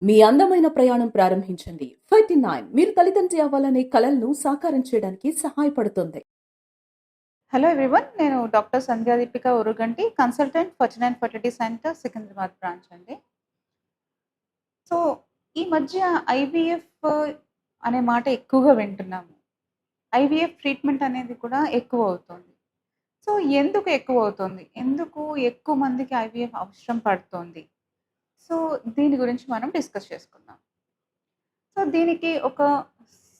మీ అందమైన ప్రయాణం ప్రారంభించండి. 39 మీరు తల్లిదండ్రి అవ్వాలనే కలలను సాకారం చేయడానికి సహాయపడుతుంది. హలో ఎవ్రీవన్, నేను doctor Sandhya Deepika Uruganti, consultant 49 fertility centre Secunderabad branch అండి. సో ఈ మధ్య ఐవీఎఫ్ అనే మాట ఎక్కువగా వింటున్నాము. ఐవీఎఫ్ ట్రీట్మెంట్ అనేది కూడా ఎక్కువ అవుతుంది. సో ఎందుకు ఎక్కువ అవుతుంది, ఎందుకు ఎక్కువ మందికి ఐవీఎఫ్ అవసరం పడుతుంది, సో దీని గురించి మనం డిస్కస్ చేసుకుందాం. సో దీనికి ఒక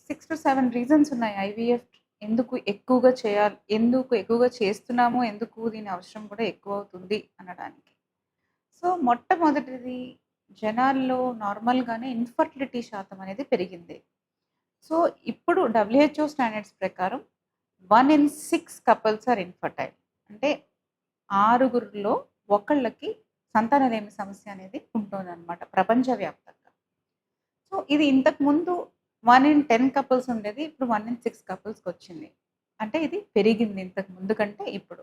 6 to 7 రీజన్స్ ఉన్నాయి ఐవీఎఫ్ ఎందుకు ఎక్కువగా చేయాలి, ఎందుకు ఎక్కువగా చేస్తున్నాము, ఎందుకు దీని అవసరం కూడా ఎక్కువ అవుతుంది అనడానికి. సో మొట్టమొదటిది, జనాల్లో నార్మల్గానే ఇన్ఫర్టిలిటీ శాతం అనేది పెరిగింది. సో ఇప్పుడు WHO స్టాండర్డ్స్ ప్రకారం 1 in 6 కపుల్స్ ఆర్ ఇన్ఫర్టైల్. అంటే 6గురిలో ఒకళ్ళకి సంతానలేమి సమస్య అనేది ఉంటుందన్నమాట ప్రపంచవ్యాప్తంగా. సో ఇది ఇంతకుముందు 1 in 10 కపుల్స్ ఉండేది, ఇప్పుడు 1 in 6 కపుల్స్కి వచ్చింది. అంటే ఇది పెరిగింది ఇంతకు ముందు కంటే ఇప్పుడు.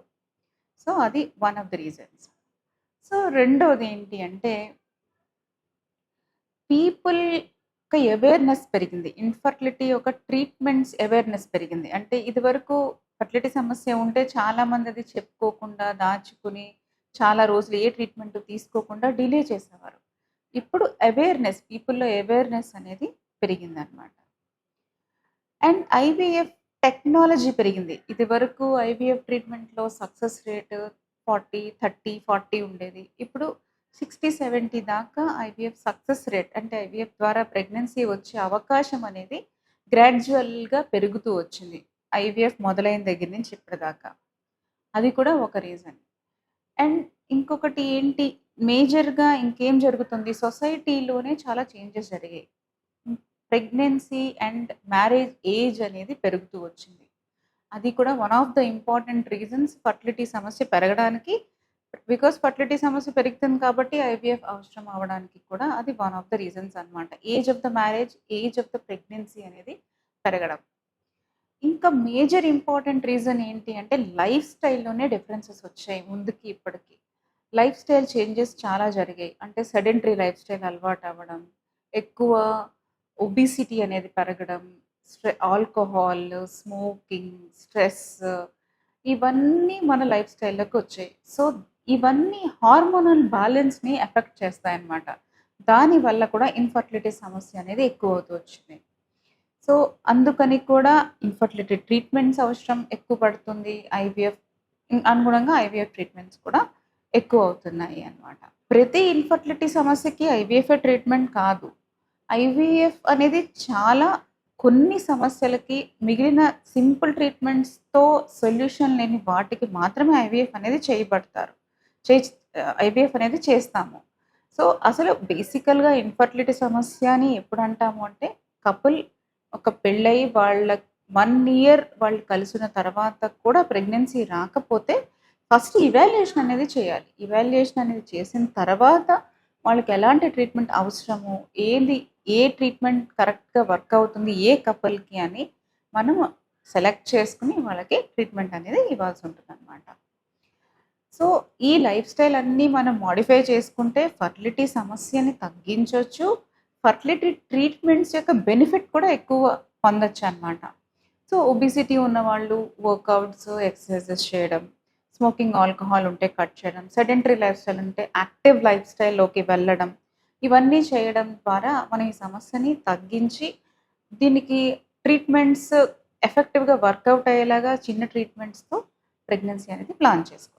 సో అది one of the reasons. So రెండోది ఏంటి అంటే, పీపుల్ ఒక అవేర్నెస్ పెరిగింది. ఇన్ఫర్టిలిటీ ఒక ట్రీట్మెంట్స్ అవేర్నెస్ పెరిగింది. అంటే ఇదివరకు ఫర్టిలిటీ సమస్య ఉంటే చాలామంది అది చెప్పుకోకుండా దాచుకుని చాలా రోజులు ఏ ట్రీట్మెంట్ తీసుకోకుండా డిలే చేసేవారు. ఇప్పుడు అవేర్నెస్, పీపుల్లో అవేర్నెస్ అనేది పెరిగిందనమాట. అండ్ ఐవీఎఫ్ టెక్నాలజీ పెరిగింది. ఇది వరకు ఐవీఎఫ్ ట్రీట్మెంట్లో సక్సెస్ రేట్ 40, 30, 40 ఉండేది. ఇప్పుడు 60, 70 దాకా ఐవీఎఫ్ సక్సెస్ రేట్, అంటే ఐవీఎఫ్ ద్వారా ప్రెగ్నెన్సీ వచ్చే అవకాశం అనేది గ్రాడ్యువల్గా పెరుగుతూ వచ్చింది ఐవీఎఫ్ మొదలైన దగ్గర నుంచి ఇప్పటిదాకా. అది కూడా ఒక రీజన్. అండ్ ఇంకొకటి ఏంటి, మేజర్గా ఇంకేం జరుగుతుంది, సొసైటీలోనే చాలా చేంజెస్ జరిగాయి. ప్రెగ్నెన్సీ అండ్ మ్యారేజ్ ఏజ్ అనేది పెరుగుతూ వచ్చింది. అది కూడా one of the important reasons fertility సమస్య పెరగడానికి. బికాస్ ఫర్టిలిటీ సమస్య పెరుగుతుంది కాబట్టి ఐవీఎఫ్ అవసరం అవ్వడానికి కూడా అది వన్ ఆఫ్ ద రీజన్స్ అనమాట. Age of the marriage, age of the pregnancy అనేది పెరగడం. ఇంకా మేజర్ ఇంపార్టెంట్ రీజన్ ఏంటి అంటే, లైఫ్ స్టైల్లోనే డిఫరెన్సెస్ వచ్చాయి ముందుకి ఇప్పటికి. లైఫ్ స్టైల్ చేంజెస్ చాలా జరిగాయి. అంటే సెడెంటరీ లైఫ్ స్టైల్ అలవాటు అవ్వడం, ఎక్కువ ఒబిసిటీ అనేది పెరగడం, ఆల్కహాల్, స్మోకింగ్, స్ట్రెస్, ఇవన్నీ మన లైఫ్ స్టైల్లోకి వచ్చాయి. సో ఇవన్నీ హార్మోనల్ బ్యాలెన్స్ని ఎఫెక్ట్ చేస్తాయన్నమాట. దానివల్ల కూడా ఇన్ఫర్టిలిటీ సమస్య అనేది ఎక్కువ అవుతూ వచ్చింది. సో అందుకని కూడా ఇన్ఫర్టిలిటీ ట్రీట్మెంట్స్ అవసరం ఎక్కువ పడుతుంది. ఐవీఎఫ్ అనుగుణంగా ఐవీఎఫ్ ట్రీట్మెంట్స్ కూడా ఎక్కువ అవుతున్నాయి అన్నమాట. ప్రతి ఇన్ఫర్టిలిటీ సమస్యకి ఐవీఎఫ్ ట్రీట్మెంట్ కాదు. ఐవీఎఫ్ అనేది చాలా కొన్ని సమస్యలకి మిగిలిన సింపుల్ ట్రీట్మెంట్స్తో సొల్యూషన్ లేని వాటికి మాత్రమే ఐవీఎఫ్ అనేది చేయబడతారు, ఐవీఎఫ్ అనేది చేస్తాము. సో అసలు బేసికల్గా ఇన్ఫర్టిలిటీ సమస్య అని ఎప్పుడు అంటాము అంటే, కపుల్ ఒక పెళ్ళయి వాళ్ళ 1 year వాళ్ళు కలిసిన తర్వాత కూడా ప్రెగ్నెన్సీ రాకపోతే ఫస్ట్ ఇవాల్యుయేషన్ అనేది చేయాలి. ఇవాల్యుయేషన్ అనేది చేసిన తర్వాత వాళ్ళకి ఎలాంటి ట్రీట్మెంట్ అవసరము, ఏ ట్రీట్మెంట్ కరెక్ట్గా వర్క్ అవుతుంది ఏ కపుల్కి అని మనం సెలెక్ట్ చేసుకుని వాళ్ళకి ట్రీట్మెంట్ అనేది ఇవ్వాల్సి ఉంటుంది అనమాట. సో ఈ లైఫ్ స్టైల్ అన్నీ మనం మోడిఫై చేసుకుంటే ఫర్టిలిటీ సమస్యని తగ్గించవచ్చు. ఫర్టిలిటీ ట్రీట్మెంట్స్ యొక్క బెనిఫిట్ కూడా ఎక్కువ పొందొచ్చు అనమాట. సో ఒబిసిటీ ఉన్నవాళ్ళు వర్కౌట్స్, ఎక్సర్సైజెస్ చేయడం, స్మోకింగ్, ఆల్కహాల్ ఉంటే కట్ చేయడం, సెడెంటరీ లైఫ్ స్టైల్ ఉంటే యాక్టివ్ లైఫ్ స్టైల్లోకి వెళ్ళడం, ఇవన్నీ చేయడం ద్వారా మనం ఈ సమస్యని తగ్గించి దీనికి ట్రీట్మెంట్స్ ఎఫెక్టివ్గా వర్కౌట్ అయ్యేలాగా చిన్న ట్రీట్మెంట్స్తో ప్రెగ్నెన్సీ అనేది ప్లాన్ చేసుకోవాలి.